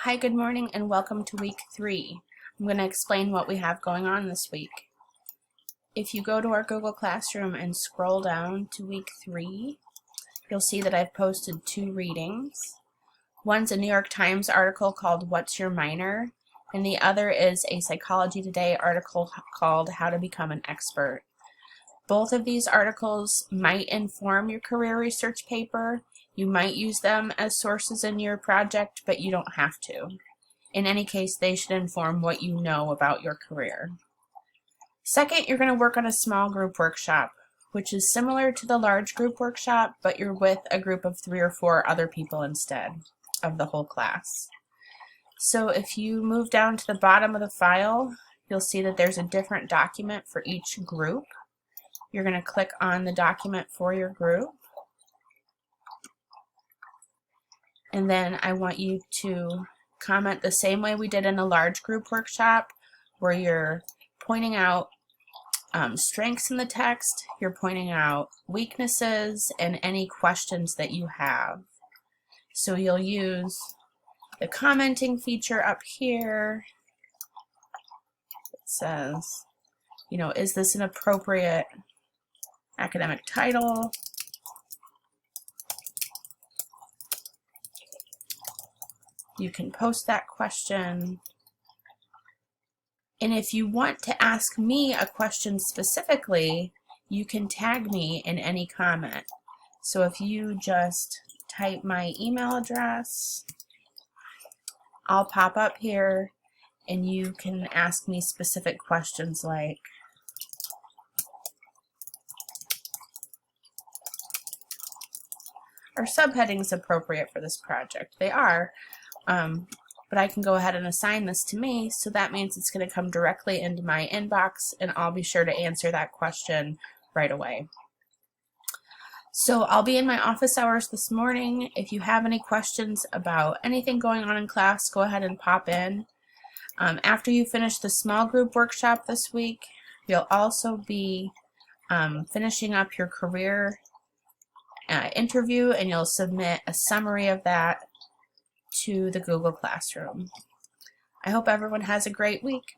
Hi, good morning, and welcome to week 3. I'm going to explain what we have going on this week. If you go to our Google Classroom and scroll down to week 3, you'll see that I've posted 2 readings. One's a New York Times article called What's Your Minor? And the other is a Psychology Today article called How to Become an Expert. Both of these articles might inform your career research paper. You might use them as sources in your project, but you don't have to. In any case, they should inform what you know about your career. Second, you're going to work on a small group workshop, which is similar to the large group workshop, but you're with a group of 3 or 4 other people instead of the whole class. So if you move down to the bottom of the file, you'll see that there's a different document for each group. You're going to click on the document for your group. And then I want you to comment the same way we did in a large group workshop, where you're pointing out strengths in the text, you're pointing out weaknesses, and any questions that you have. So you'll use the commenting feature up here. It says, is this an appropriate academic title? You can post that question. And if you want to ask me a question specifically, you can tag me in any comment. So if you just type my email address, I'll pop up here and you can ask me specific questions like, are subheadings appropriate for this project? They are. But I can go ahead and assign this to me, so that means it's going to come directly into my inbox, and I'll be sure to answer that question right away. So I'll be in my office hours this morning. If you have any questions about anything going on in class, go ahead and pop in. After you finish the small group workshop this week, you'll also be finishing up your career interview, and you'll submit a summary of that to the Google Classroom. I hope everyone has a great week.